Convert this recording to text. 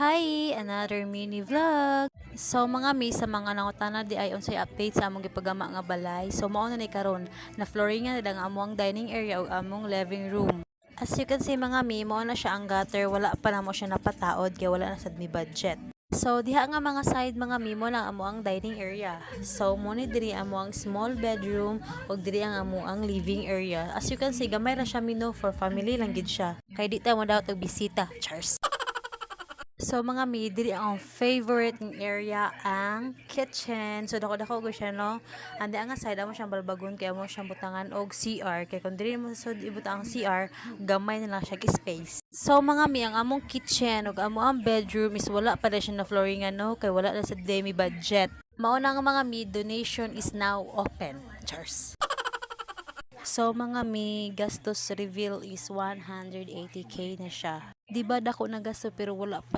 Hi! Another mini vlog! So mga mi, sa mga nangutana di ay unsay update sa among gipagama nga balay. So mao na ni karon na flooringan na ang among dining area ug among living room. As you can see mga mi, mao na siya ang gutter, wala pa na mo siya napataod kay wala na sad mi budget. So diha nga mga side mga mi mo lang amo ang dining area. So mo ni diri amo ang small bedroom ug diri ang amo ang living area. As you can see, gamay ra siya mino for family lang gid siya. Kay di ta mo daw og bisita. Cheers. So mga mi, diri ang favorite ng area ang kitchen. So dako-dako ko siya no. Andi ang side amo siyang balbagon kay amo siyang butangan og CR. Kay kun diri mo sa ibutang ang CR, gamay na lang siya ki space. So mga mi, ang among kitchen ug amo ang bedroom is wala pa na siya na flooringan no kay wala na sa demi budget. Mao na nga mga mi, donation is now open. Cheers. So mga mi, gastos reveal is 180k na siya. Di ba dako na gasto pero wala pa